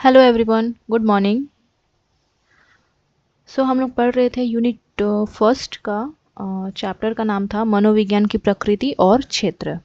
Hello everyone, good morning. हम लोग पढ़ रहे थे यूनिट फर्स्ट का चैप्टर का नाम था मनोविज्ञान की प्रकृति और क्षेत्र।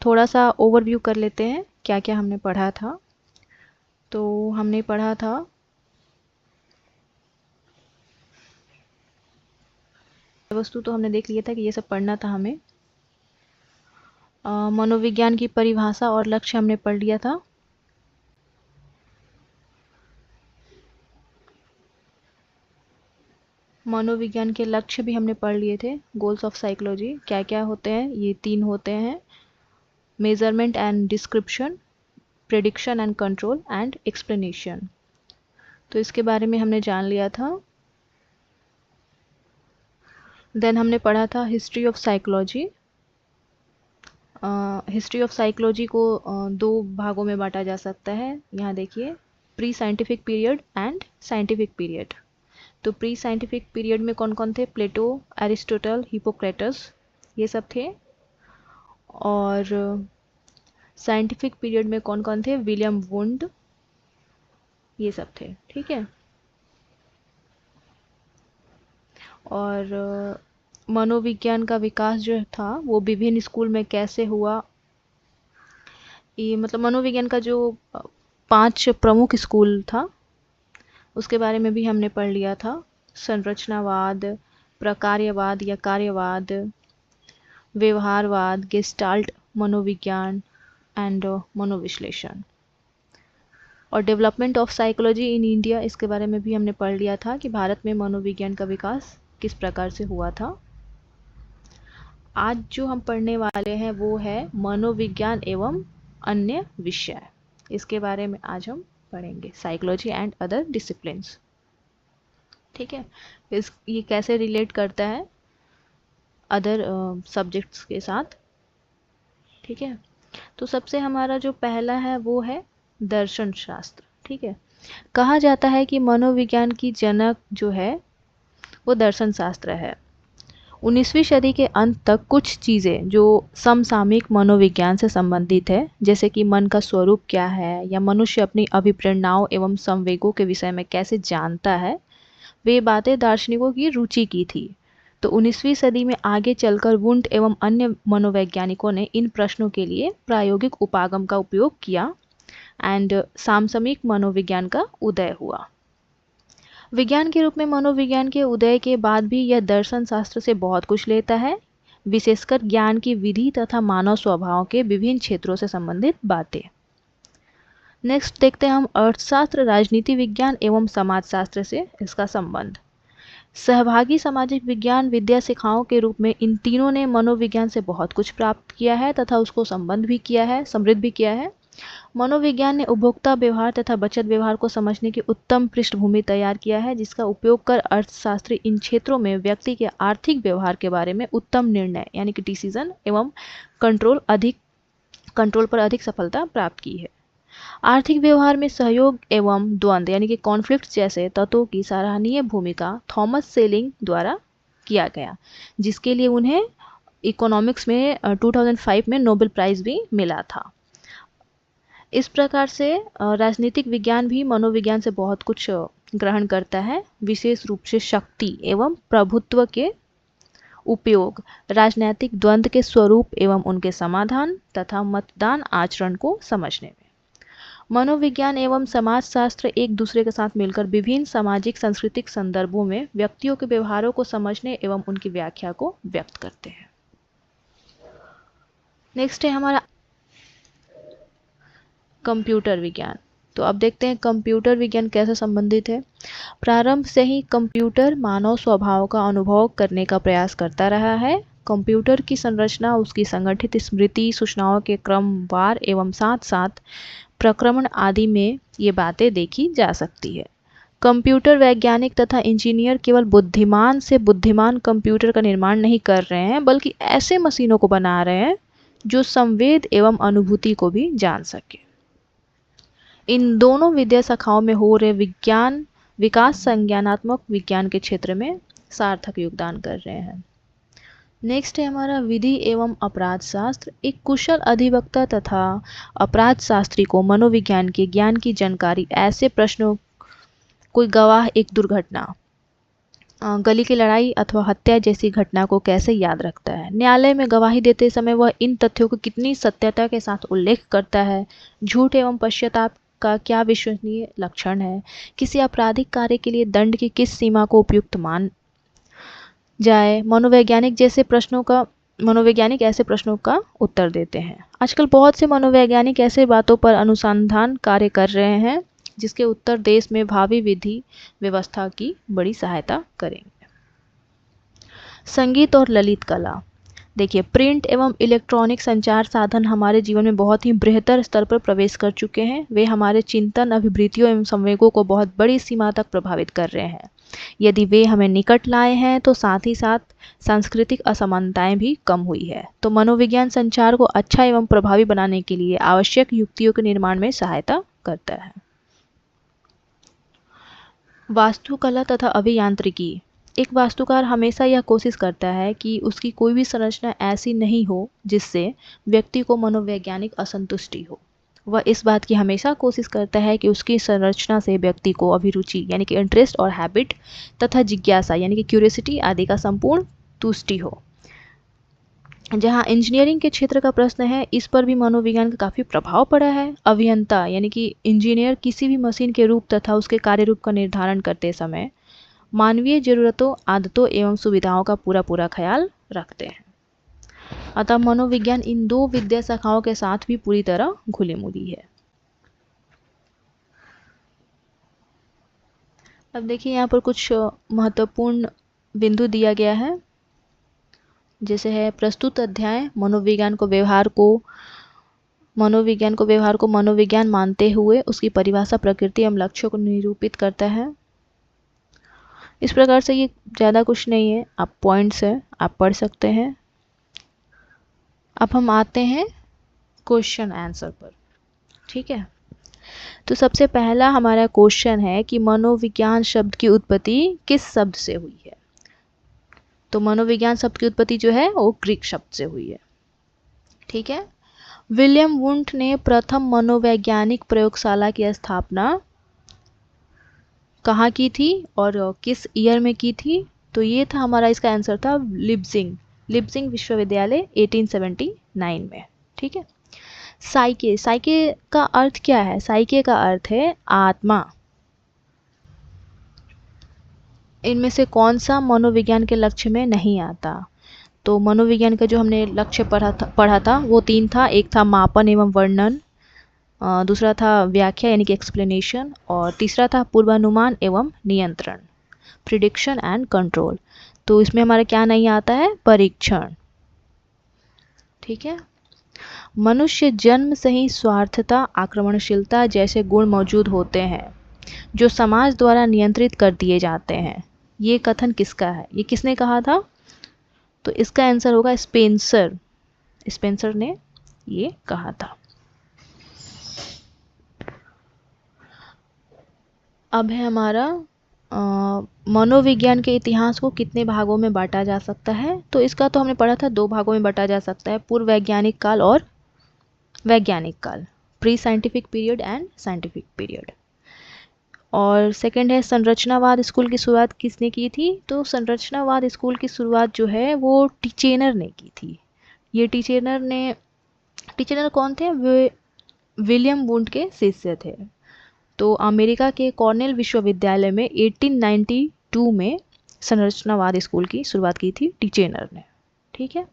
थोड़ा सा ओवरव्यू कर लेते हैं क्या क्या हमने पढ़ा था। तो हमने पढ़ा था वस्तु तो हमने देख लिया था कि ये सब पढ़ना था हमें। मनोविज्ञान की परिभाषा और लक्ष्य हमने पढ़ लिया था। मनोविज्ञान के लक्ष्य भी हमने पढ़ लिए थे। गोल्स ऑफ साइकोलॉजी क्या क्या होते हैं, ये 3 होते हैं: measurement and description, prediction and control and explanation. तो इसके बारे में हमने जान लिया था। देन हमने पढ़ा था history of psychology. History of psychology को 2 भागों में बांटा जा सकता है। यहाँ देखिए, pre scientific period and scientific period. तो प्री साइंटिफिक पीरियड में कौन कौन थे? प्लेटो, एरिस्टोटल, हिपोक्रेटस, ये सब थे। और साइंटिफिक पीरियड में कौन कौन थे? विलियम वुंड, ये सब थे। ठीक है। और मनोविज्ञान का विकास जो था वो विभिन्न स्कूल में कैसे हुआ, ये मतलब मनोविज्ञान का जो 5 प्रमुख स्कूल था उसके बारे में भी हमने पढ़ लिया था। संरचनावाद, प्रकार्यवाद या कार्यवाद, व्यवहारवाद, गेस्टाल्ट मनोविज्ञान एंड मनोविश्लेषण। और development of psychology in India, इसके बारे में भी हमने पढ़ लिया था कि भारत में मनोविज्ञान का विकास किस प्रकार से हुआ था। आज जो हम पढ़ने वाले हैं वो है मनोविज्ञान एवं अन्य विषय। इसके बारे में आज हम पढ़ेंगे, साइकोलॉजी एंड अदर डिसिप्लिन्स। ठीक है। ये कैसे रिलेट करता है अदर सब्जेक्ट्स के साथ। ठीक है। तो सबसे हमारा जो पहला है वो है दर्शन शास्त्र। ठीक है। कहा जाता है कि मनोविज्ञान की जनक जो है वो दर्शन शास्त्र है। 19वीं सदी के अंत तक कुछ चीज़ें जो समसामयिक मनोविज्ञान से संबंधित है, जैसे कि मन का स्वरूप क्या है या मनुष्य अपनी अभिप्रेरणाओं एवं संवेगों के विषय में कैसे जानता है, वे बातें दार्शनिकों की रुचि की थी। तो 19वीं सदी में आगे चलकर वुंड एवं अन्य मनोवैज्ञानिकों ने इन प्रश्नों के लिए प्रायोगिक उपागम का उपयोग किया एंड समसामयिक मनोविज्ञान का उदय हुआ। विज्ञान के रूप में मनोविज्ञान के उदय के बाद भी यह दर्शन शास्त्र से बहुत कुछ लेता है, विशेषकर ज्ञान की विधि तथा मानव स्वभाव के विभिन्न क्षेत्रों से संबंधित बातें। नेक्स्ट देखते हैं हम अर्थशास्त्र, राजनीति विज्ञान एवं समाजशास्त्र से इसका संबंध। सहभागी सामाजिक विज्ञान विद्या शिक्षाओं के रूप में इन तीनों ने मनोविज्ञान से बहुत कुछ प्राप्त किया है तथा उसको संबंध भी किया है, समृद्ध भी किया है। मनोविज्ञान ने उपभोक्ता व्यवहार तथा बचत व्यवहार को समझने की उत्तम पृष्ठभूमि तैयार किया है, जिसका उपयोग कर अर्थशास्त्री इन क्षेत्रों में व्यक्ति के आर्थिक व्यवहार के बारे में उत्तम निर्णय यानी कि डिसीजन एवं कंट्रोल पर अधिक सफलता प्राप्त की है। आर्थिक व्यवहार में सहयोग एवं द्वंद्व यानी कि कॉन्फ्लिक्ट जैसे तत्वों की सराहनीय भूमिका थॉमस सेलिंग द्वारा किया गया, जिसके लिए उन्हें इकोनॉमिक्स में 2005 में नोबेल प्राइज भी मिला था। इस प्रकार से राजनीतिक विज्ञान भी मनोविज्ञान से बहुत कुछ ग्रहण करता है, विशेष रूप से शक्ति एवं प्रभुत्व के उपयोग, राजनीतिक द्वंद्व के स्वरूप एवं उनके समाधान तथा मतदान आचरण को समझने में। मनोविज्ञान एवं समाजशास्त्र एक दूसरे के साथ मिलकर विभिन्न सामाजिक सांस्कृतिक संदर्भों में व्यक्तियों के व्यवहारों को समझने एवं उनकी व्याख्या को व्यक्त करते हैं। नेक्स्ट है हमारा कंप्यूटर विज्ञान। तो अब देखते हैं कंप्यूटर विज्ञान कैसे संबंधित है। प्रारंभ से ही कंप्यूटर मानव स्वभाव का अनुभव करने का प्रयास करता रहा है। कंप्यूटर की संरचना, उसकी संगठित स्मृति, सूचनाओं के क्रमवार एवं साथ साथ प्रक्रमण आदि में ये बातें देखी जा सकती है। कंप्यूटर वैज्ञानिक तथा इंजीनियर केवल बुद्धिमान से बुद्धिमान कंप्यूटर का निर्माण नहीं कर रहे हैं, बल्कि ऐसे मशीनों को बना रहे हैं जो संवेद एवं अनुभूति को भी जान सके। इन दोनों विद्या शाखाओं में हो रहे विकास संज्ञानात्मक विज्ञान के क्षेत्र में सार्थक योगदान कर रहे हैं। नेक्स्ट है हमारा विधि एवं अपराध शास्त्र। एक कुशल अधिवक्ता तथा अपराध शास्त्री को मनोविज्ञान के ज्ञान की जानकारी ऐसे प्रश्नों, कोई गवाह एक दुर्घटना, गली की लड़ाई अथवा हत्या जैसी घटना को कैसे याद रखता है, न्यायालय में गवाही देते समय वह इन तथ्यों को कितनी सत्यता के साथ उल्लेख करता है, झूठ एवं पश्चाताप का क्या विश्वसनीय लक्षण है, किसी आपराधिक कार्य के लिए दंड की किस सीमा को उपयुक्त मान जाए, मनोवैज्ञानिक ऐसे प्रश्नों का उत्तर देते हैं। आजकल बहुत से मनोवैज्ञानिक ऐसे बातों पर अनुसंधान कार्य कर रहे हैं जिसके उत्तर देश में भावी विधि व्यवस्था की बड़ी सहायता करेंगे। संगीत और ललित कला। देखिए, प्रिंट एवं इलेक्ट्रॉनिक संचार साधन हमारे जीवन में बहुत ही बेहतर स्तर पर प्रवेश कर चुके हैं। वे हमारे चिंतन, अभिवृत्तियों एवं संवेगों को बहुत बड़ी सीमा तक प्रभावित कर रहे हैं। यदि वे हमें निकट लाए हैं तो साथ ही साथ सांस्कृतिक असमानताएं भी कम हुई है। तो मनोविज्ञान संचार को अच्छा एवं प्रभावी बनाने के लिए आवश्यक युक्तियों के निर्माण में सहायता करता है। वास्तुकला तथा अभियांत्रिकी। एक वास्तुकार हमेशा यह कोशिश करता है कि उसकी कोई भी संरचना ऐसी नहीं हो जिससे व्यक्ति को मनोवैज्ञानिक असंतुष्टि हो। वह इस बात की हमेशा कोशिश करता है कि उसकी संरचना से व्यक्ति को अभिरुचि यानी कि इंटरेस्ट और हैबिट तथा जिज्ञासा यानी कि क्यूरियोसिटी आदि का संपूर्ण तुष्टि हो। जहाँ इंजीनियरिंग के क्षेत्र का प्रश्न है, इस पर भी मनोविज्ञान का काफ़ी प्रभाव पड़ा है। अभियंता यानी कि इंजीनियर किसी भी मशीन के रूप तथा उसके कार्य रूप का निर्धारण करते समय मानवीय जरूरतों, आदतों एवं सुविधाओं का पूरा ख्याल रखते हैं। अतः मनोविज्ञान इन दो विद्या शाखाओं के साथ भी पूरी तरह घुली मिली है। अब देखिए, यहाँ पर कुछ महत्वपूर्ण बिंदु दिया गया है, जैसे है प्रस्तुत अध्याय मनोविज्ञान को व्यवहार को मनोविज्ञान मानते हुए उसकी परिभाषा, प्रकृति एवं लक्ष्यों को निरूपित करता है। इस प्रकार से ये ज़्यादा कुछ नहीं है, आप पॉइंट्स है, आप पढ़ सकते हैं। अब हम आते हैं क्वेश्चन आंसर पर। ठीक है, तो सबसे पहला हमारा क्वेश्चन है कि मनोविज्ञान शब्द की उत्पत्ति किस शब्द से हुई है। तो मनोविज्ञान शब्द की उत्पत्ति जो है वो ग्रीक शब्द से हुई है। ठीक है, विलियम वुंट ने प्रथम मनोवैज्ञानिक प्रयोगशाला की स्थापना कहाँ की थी और किस ईयर में की थी। तो ये था हमारा, इसका आंसर था लिप्जिंग विश्वविद्यालय 1879 में। ठीक है, साइके का अर्थ क्या है। साइके का अर्थ है आत्मा। इनमें से कौन सा मनोविज्ञान के लक्ष्य में नहीं आता। तो मनोविज्ञान का जो हमने लक्ष्य पढ़ा था वो तीन था। एक था मापन एवं वर्णन, दूसरा था व्याख्या यानी कि एक्सप्लेनेशन, और तीसरा था पूर्वानुमान एवं नियंत्रण, प्रिडिक्शन एंड कंट्रोल। तो इसमें हमारा क्या नहीं आता है, परीक्षण। ठीक है, मनुष्य जन्म से ही स्वार्थता, आक्रमणशीलता जैसे गुण मौजूद होते हैं जो समाज द्वारा नियंत्रित कर दिए जाते हैं। ये कथन किसका है, ये किसने कहा था। तो इसका आंसर होगा स्पेंसर ने ये कहा था। अब है हमारा मनोविज्ञान के इतिहास को कितने भागों में बांटा जा सकता है। तो इसका तो हमने पढ़ा था, दो भागों में बांटा जा सकता है, पूर्व वैज्ञानिक काल और वैज्ञानिक काल, pre scientific period and scientific period. और सेकंड है संरचनावाद स्कूल की शुरुआत किसने की थी। तो संरचनावाद स्कूल की शुरुआत जो है वो टिचेनर ने की थी। ये टिचेनर कौन थे, वे विलियम वुंट के शिष्य थे। तो अमेरिका के कॉर्नेल विश्वविद्यालय में 1892 में संरचनावाद स्कूल की शुरुआत की थी टिचेनर ने। ठीक है,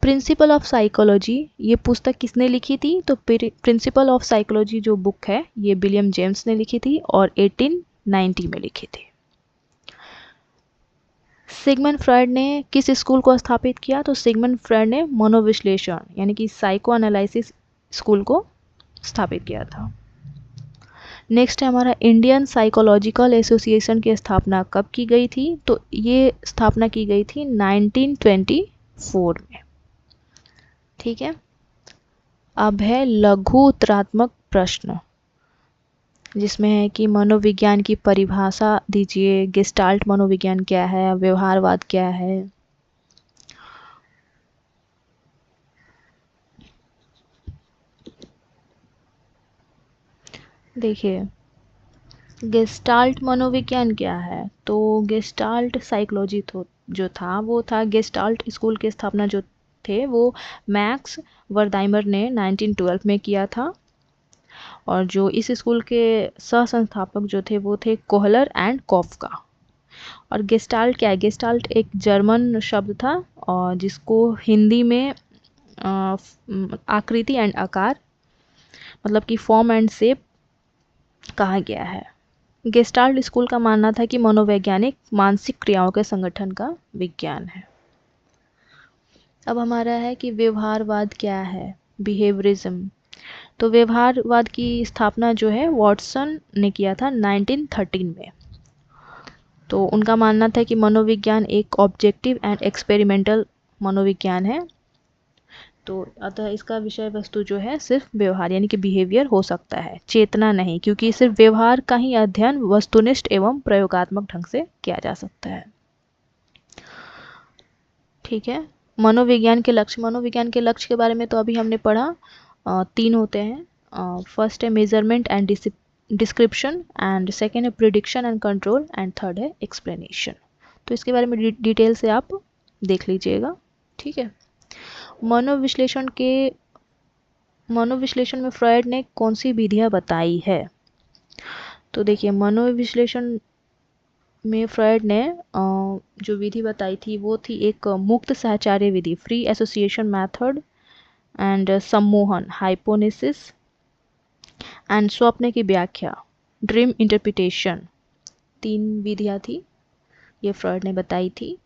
प्रिंसिपल ऑफ साइकोलॉजी ये पुस्तक किसने लिखी थी। तो प्रिंसिपल ऑफ साइकोलॉजी जो बुक है ये विलियम जेम्स ने लिखी थी और 1890 में लिखी थी। सिगमंड फ्रॉइड ने किस स्कूल को स्थापित किया। तो सिगमंड फ्रॉइड ने मनोविश्लेषण यानी कि साइको एनालिसिस स्कूल को स्थापित किया था। नेक्स्ट है हमारा इंडियन साइकोलॉजिकल एसोसिएशन की स्थापना कब की गई थी। तो ये स्थापना की गई थी 1924 में। ठीक है, अब है लघु उत्तरात्मक प्रश्न, जिसमें है कि मनोविज्ञान की परिभाषा दीजिए, गेस्टाल्ट मनोविज्ञान क्या है, व्यवहारवाद क्या है। देखिए, गेस्टाल्ट मनोविज्ञान क्या है? तो गेस्टाल्ट साइकोलॉजी जो था वो था, गेस्टाल्ट स्कूल की स्थापना जो थे वो मैक्स वर्दाइमर ने 1912 में किया था, और जो इस स्कूल के सह संस्थापक जो थे वो थे कोहलर एंड कॉफका। और गेस्टाल्ट क्या है? गेस्टाल्ट एक जर्मन शब्द था, और जिसको हिंदी में आकृति एंड आकार, मतलब कि फॉर्म एंड शेप कहा गया है। गेस्टाल्ट स्कूल का मानना था कि मनोवैज्ञानिक मानसिक क्रियाओं के संगठन का विज्ञान है। अब हमारा है कि व्यवहारवाद क्या है, बिहेवियरिज्म। तो व्यवहारवाद की स्थापना जो है वॉटसन ने किया था 1913 में। तो उनका मानना था कि मनोविज्ञान एक ऑब्जेक्टिव एंड एक्सपेरिमेंटल मनोविज्ञान है। तो अतः इसका विषय वस्तु जो है सिर्फ व्यवहार यानी कि बिहेवियर हो सकता है, चेतना नहीं, क्योंकि सिर्फ व्यवहार का ही अध्ययन वस्तुनिष्ठ एवं प्रयोगात्मक ढंग से किया जा सकता है। ठीक है। मनोविज्ञान के लक्ष्य, मनोविज्ञान के लक्ष्य के बारे में तो अभी हमने पढ़ा, 3 होते हैं। फर्स्ट है measurement and description, and second है prediction and control, and third है एक्सप्लेनेशन। तो इसके बारे में डिटेल से आप देख लीजिएगा। ठीक है। मनोविश्लेषण में फ्रॉयड ने कौन सी विधियां बताई है? तो देखिए, मनोविश्लेषण में फ्रॉयड ने जो विधि बताई थी वो थी एक मुक्त सहचार्य विधि, फ्री एसोसिएशन मेथड, एंड सम्मोहन, हाइपोनेसिस, एंड स्वप्न की व्याख्या, ड्रीम इंटरप्रिटेशन। 3 विधियां थी, ये फ्रॉयड ने बताई थी,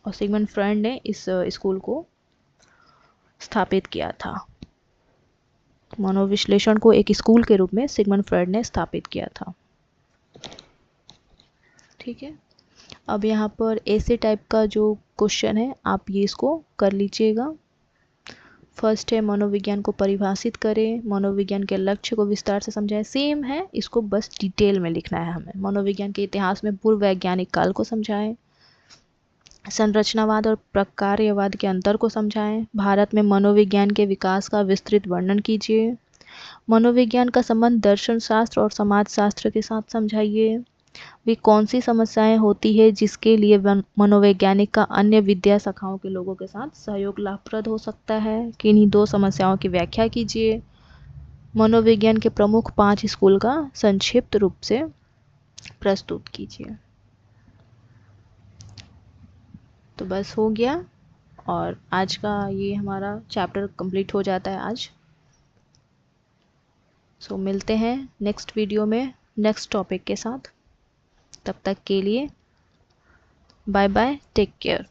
और सिगमंड फ्रॉयड ने इस स्कूल को स्थापित किया था। मनोविश्लेषण को एक स्कूल के रूप में सिगमंड फ्रॉयड ने स्थापित किया था। ठीक है। अब यहाँ पर ऐसे टाइप का जो क्वेश्चन है आप ये इसको कर लीजिएगा। फर्स्ट है मनोविज्ञान को परिभाषित करें, मनोविज्ञान के लक्ष्य को विस्तार से समझाएं। सेम है, इसको बस डिटेल में लिखना है हमें। मनोविज्ञान के इतिहास में पूर्व वैज्ञानिक काल को समझाएं, संरचनावाद और प्रकार्यवाद के अंतर को समझाएं, भारत में मनोविज्ञान के विकास का विस्तृत वर्णन कीजिए, मनोविज्ञान का संबंध दर्शन शास्त्र और समाज शास्त्र के साथ समझाइए, वे कौन सी समस्याएं होती है जिसके लिए मनोवैज्ञानिक का अन्य विद्या शाखाओं के लोगों के साथ सहयोग लाभप्रद हो सकता है, किन्हीं 2 समस्याओं की व्याख्या कीजिए, मनोविज्ञान के प्रमुख 5 स्कूल का संक्षिप्त रूप से प्रस्तुत कीजिए। तो बस हो गया, और आज का ये हमारा चैप्टर कंप्लीट हो जाता है आज। सो मिलते हैं नेक्स्ट वीडियो में नेक्स्ट टॉपिक के साथ। तब तक के लिए बाय बाय, टेक केयर।